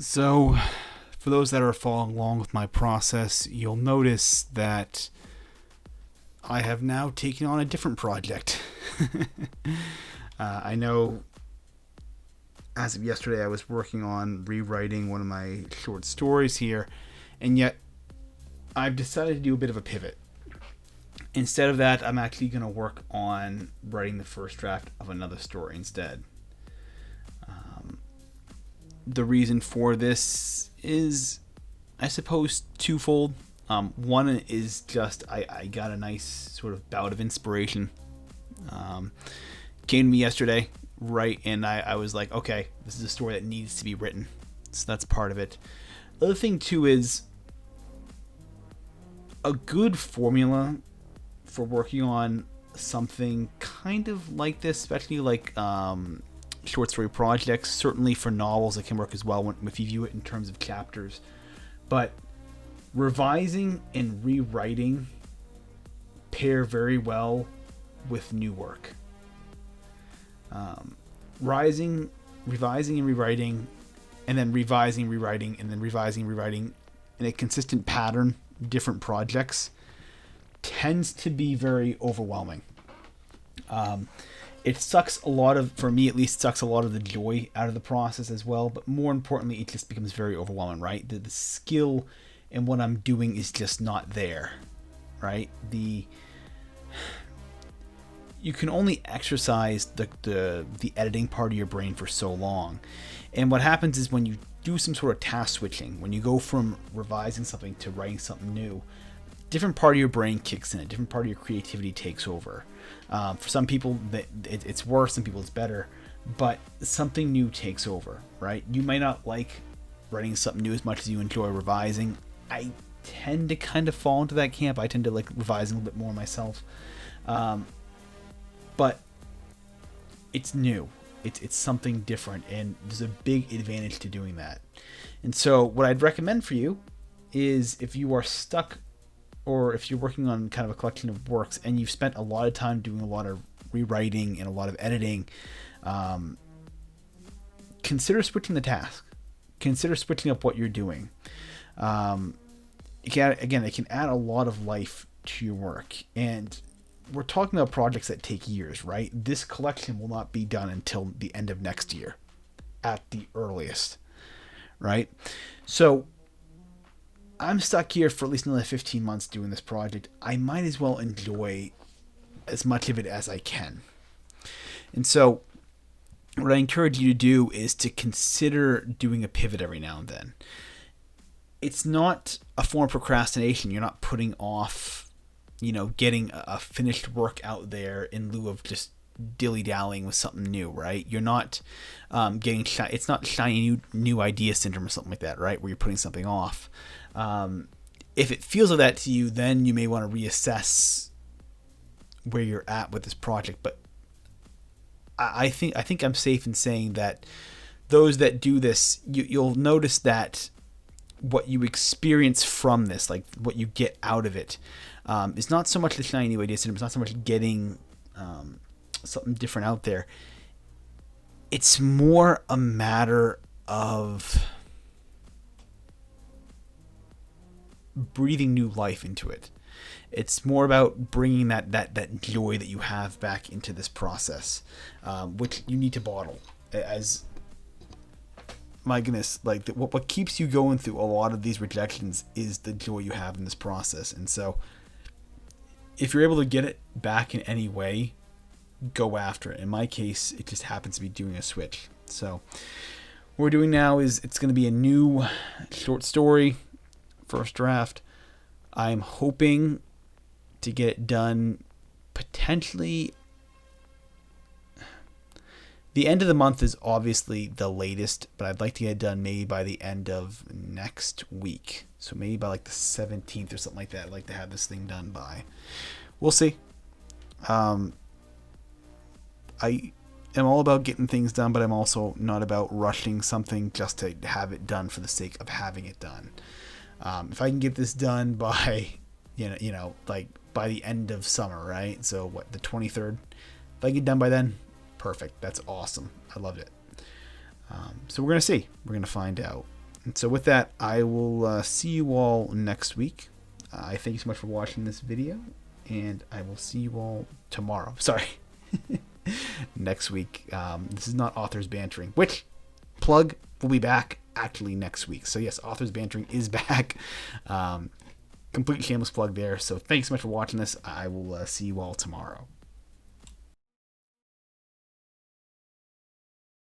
So, for those that are following along with my process, you'll notice that I have now taken on a different project. I know as of yesterday I was working on rewriting one of my short stories here, and yet I've decided to do a bit of a pivot. Instead of that, I'm actually going to work on writing the first draft of another story instead. The reason for this is, I suppose, twofold. One is just I got a nice sort of bout of inspiration. Came to me yesterday, right, and I was like, okay, this is a story that needs to be written. So that's part of it. The other thing, too, is a good formula for working on something kind of like this, especially like short story projects. Certainly for novels, it can work as well if you view it in terms of chapters. But revising and rewriting pair very well with new work. Revising and rewriting, and then revising, rewriting, and then revising, rewriting in a consistent pattern, different projects, tends to be very overwhelming. It sucks a lot of, for me at least, sucks a lot of the joy out of the process as well. But more importantly, it just becomes very overwhelming, right? The skill in what I'm doing is just not there, right? You can only exercise the editing part of your brain for so long. And what happens is when you do some sort of task switching, when you go from revising something to writing something new, different part of your brain kicks in, a different part of your creativity takes over. For some people, it's worse, some people it's better, but something new takes over, right? You might not like writing something new as much as you enjoy revising. I tend to kind of fall into that camp. I tend to like revising a little bit more myself. But it's new. It's something different, and there's a big advantage to doing that. And so what I'd recommend for you is, if you are stuck, or if you're working on kind of a collection of works and you've spent a lot of time doing a lot of rewriting and a lot of editing, consider switching the task. Consider switching up what you're doing. It can add a lot of life to your work. And we're talking about projects that take years, right? This collection will not be done until the end of next year at the earliest, right? So I'm stuck here for at least another 15 months doing this project. I might as well enjoy as much of it as I can. And so what I encourage you to do is to consider doing a pivot every now and then. It's not a form of procrastination. You're not putting off, getting a finished work out there in lieu of just dilly-dallying with something new, right? You're not getting it's not shiny new idea syndrome or something like that, right? Where you're putting something off. If it feels like that to you, then you may want to reassess where you're at with this project. But I think I'm safe in saying that those that do this, you'll notice that what you experience from this, like what you get out of it, is not so much the shiny new idea syndrome. It's not so much getting something different out there. It's more a matter of breathing new life into it. It's more about bringing that joy that you have back into this process, which you need to bottle. As my goodness, like what keeps you going through a lot of these rejections is the joy you have in this process. And so if you're able to get it back in any way, go after it. In my case, it just happens to be doing a switch. So what we're doing now is it's going to be a new short story, first draft. I'm hoping to get it done potentially. The end of the month is obviously the latest, but I'd like to get it done maybe by the end of next week. So maybe by like the 17th or something like that. I'd like to have this thing done by. We'll see. I am all about getting things done, but I'm also not about rushing something just to have it done for the sake of having it done. If I can get this done by, like by the end of summer, right? So the 23rd? If I get done by then, perfect. That's awesome. I loved it. So we're going to see. We're going to find out. And so with that, I will see you all next week. I thank you so much for watching this video, and I will see you all tomorrow. Sorry. Next week. This is not Authors Bantering, which plug will be back actually next week. So yes, Authors Bantering is back. Complete shameless plug there. So thanks so much for watching this. I will see you all tomorrow.